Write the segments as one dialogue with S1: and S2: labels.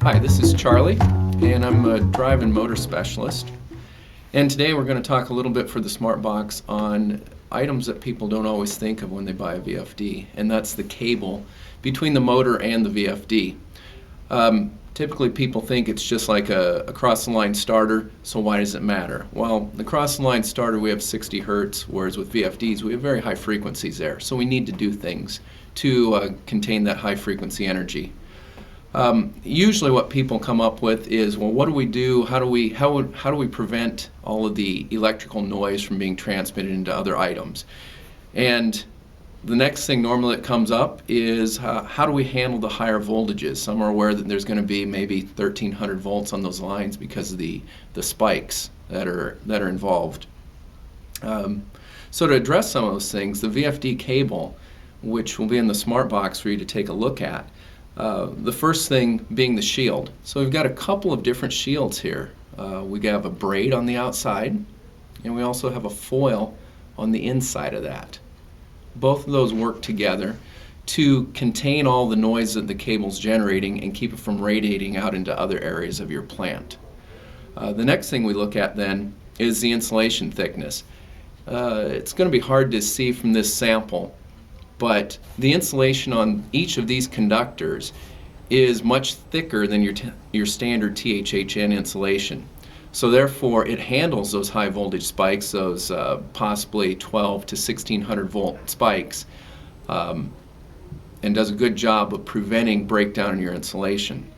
S1: Hi, this is Charlie, and I'm a drive and motor specialist. And today we're going to talk a little bit for the SmartBox on items that people don't always think of when they buy a VFD, and that's the cable between the motor and the VFD. Typically people think it's just like a cross-the-line starter, so why does it matter? Well, the cross-the-line starter, we have 60 hertz, whereas with VFDs we have very high frequencies there, so we need to do things to contain that high frequency energy. Usually what people come up with is, well, what do we do? How do we prevent all of the electrical noise from being transmitted into other items? And the next thing normally that comes up is how do we handle the higher voltages? Some are aware that there's going to be maybe 1300 volts on those lines because of the spikes that are involved. So to address some of those things, the VFD cable, which will be in the SmartBox for you to take a look at, the first thing being the shield. So we've got a couple of different shields here. We have a braid on the outside, and we also have a foil on the inside of that. Both of those work together to contain all the noise that the cable's generating and keep it from radiating out into other areas of your plant. The next thing we look at then is the insulation thickness. It's going to be hard to see from this sample, but the insulation on each of these conductors is much thicker than your standard THHN insulation. So therefore it handles those high voltage spikes, those possibly 12 to 1600 volt spikes, and does a good job of preventing breakdown in your insulation.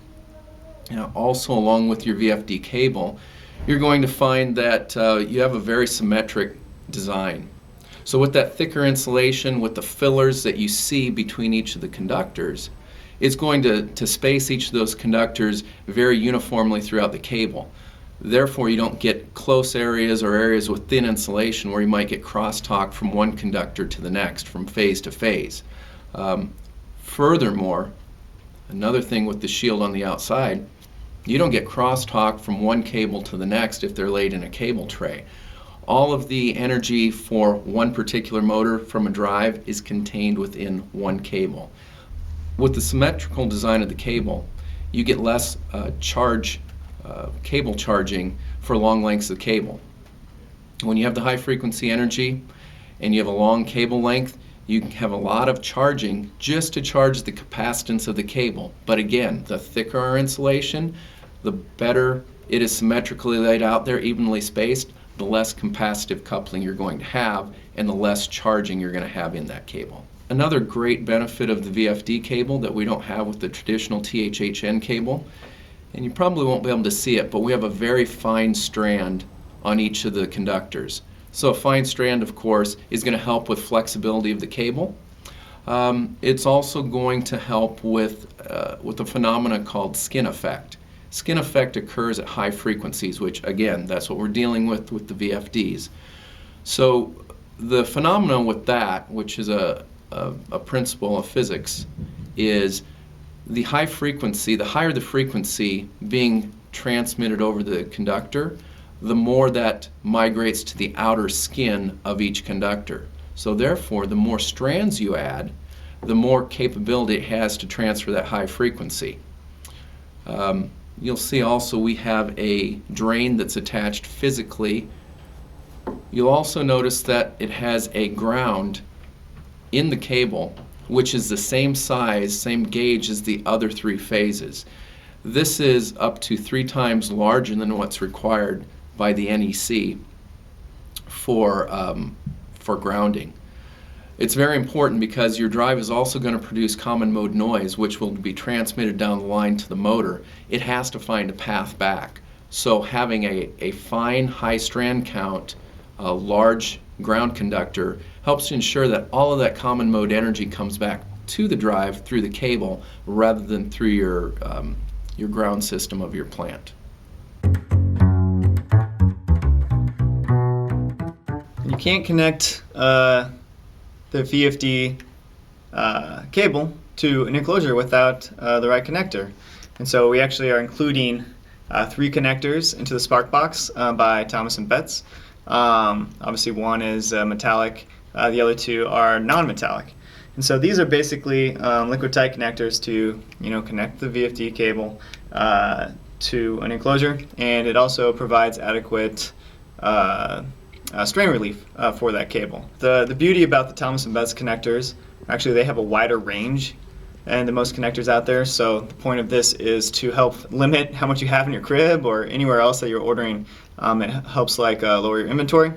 S1: Now, also along with your VFD cable, you're going to find that you have a very symmetric design. So with that thicker insulation, with the fillers that you see between each of the conductors, it's going to space each of those conductors very uniformly throughout the cable. Therefore, you don't get close areas or areas with thin insulation where you might get crosstalk from one conductor to the next, from phase to phase. Furthermore, another thing with the shield on the outside, you don't get crosstalk from one cable to the next if they're laid in a cable tray. All of the energy for one particular motor from a drive is contained within one cable. With the symmetrical design of the cable, you get less cable charging for long lengths of cable. When you have the high frequency energy and you have a long cable length, you can have a lot of charging just to charge the capacitance of the cable. But again, the thicker our insulation, the better it is symmetrically laid out there, evenly spaced, the less capacitive coupling you're going to have and the less charging you're going to have in that cable. Another great benefit of the VFD cable that we don't have with the traditional THHN cable, and you probably won't be able to see it, but we have a very fine strand on each of the conductors. So a fine strand, of course, is going to help with flexibility of the cable. It's also going to help with a phenomenon called skin effect. Skin effect occurs at high frequencies, which again, that's what we're dealing with the VFDs. So the phenomenon with that, which is a principle of physics, is the high frequency, the higher the frequency being transmitted over the conductor, the more that migrates to the outer skin of each conductor. So therefore, the more strands you add, the more capability it has to transfer that high frequency. You'll see also we have a drain that's attached physically. You'll also notice that it has a ground in the cable, which is the same size, same gauge as the other three phases. This is up to 3 times larger than what's required by the NEC for grounding. It's very important because your drive is also going to produce common mode noise, which will be transmitted down the line to the motor. It has to find a path back. So having a fine high strand count, a large ground conductor, helps to ensure that all of that common mode energy comes back to the drive through the cable rather than through your ground system of your plant.
S2: You can't connect the VFD cable to an enclosure without the right connector. And so we actually are including 3 connectors into the SparkBox by Thomas & Betts. Obviously one is metallic, the other 2 are non-metallic. And so these are basically liquid tight connectors to connect the VFD cable to an enclosure, and it also provides adequate strain relief for that cable. The beauty about the Thomas & Betts connectors, actually they have a wider range than most connectors out there, so the point of this is to help limit how much you have in your crib or anywhere else that you're ordering. It helps lower your inventory.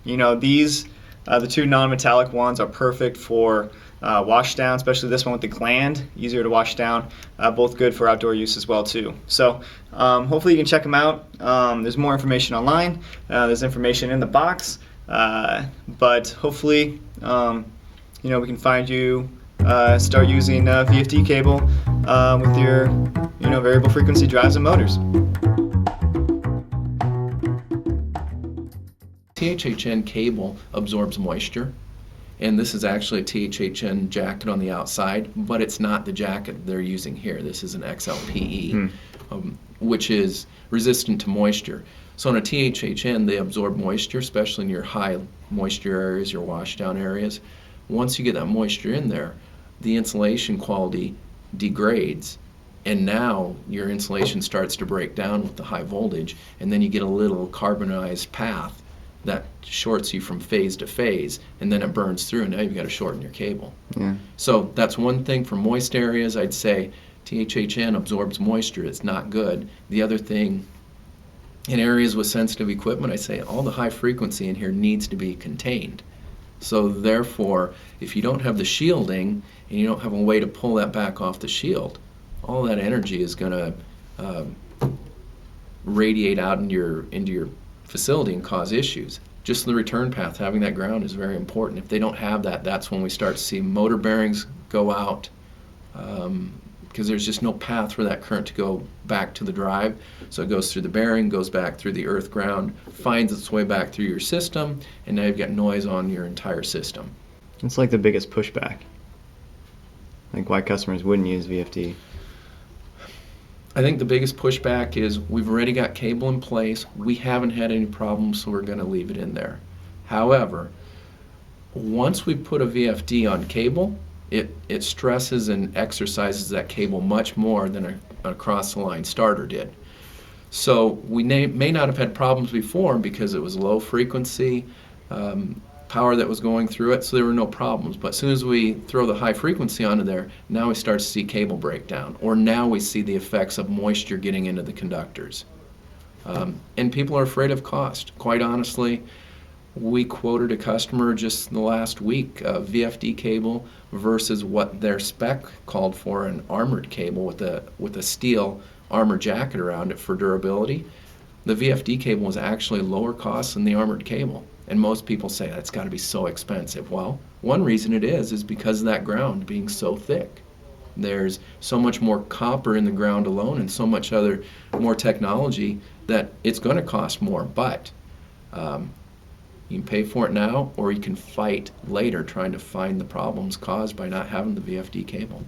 S2: These the two non-metallic ones are perfect for wash down, especially this one with the gland, easier to wash down, both good for outdoor use as well too. So hopefully you can check them out. There's more information online, there's information in the box, but hopefully we can find you start using VFD cable with your variable frequency drives and motors.
S1: THHN cable absorbs moisture, and this is actually a THHN jacket on the outside, but it's not the jacket they're using here. This is an XLPE, which is resistant to moisture. So on a THHN, they absorb moisture, especially in your high moisture areas, your washdown areas. Once you get that moisture in there, the insulation quality degrades, and now your insulation starts to break down with the high voltage, and then you get a little carbonized path that shorts you from phase to phase, and then it burns through, and now you've got to shorten your cable.
S2: Yeah.
S1: So that's one thing for moist areas. I'd say THHN absorbs moisture. It's not good. The other thing, in areas with sensitive equipment, I say all the high frequency in here needs to be contained. So therefore, if you don't have the shielding and you don't have a way to pull that back off the shield, all that energy is going to radiate out into your facility and cause issues. Just the return path, having that ground is very important. If they don't have that, that's when we start to see motor bearings go out, because there's just no path for that current to go back to the drive. So it goes through the bearing, goes back through the earth ground, finds its way back through your system, and now you've got noise on your entire system.
S2: It's like the biggest pushback, like why customers wouldn't use VFD.
S1: I think the biggest pushback is we've already got cable in place, we haven't had any problems, so we're going to leave it in there. However, once we put a VFD on cable, it stresses and exercises that cable much more than a across-the-line starter did. So we may not have had problems before because it was low frequency power that was going through it, so there were no problems. But as soon as we throw the high frequency onto there, now we start to see cable breakdown, or now we see the effects of moisture getting into the conductors. And people are afraid of cost. Quite honestly, we quoted a customer just the last week, VFD cable versus what their spec called for, an armored cable with a steel armor jacket around it for durability. The VFD cable was actually lower cost than the armored cable. And most people say that's got to be so expensive. Well, one reason it is because of that ground being so thick. There's so much more copper in the ground alone and so much more technology that it's going to cost more. But you can pay for it now, or you can fight later trying to find the problems caused by not having the VFD cable.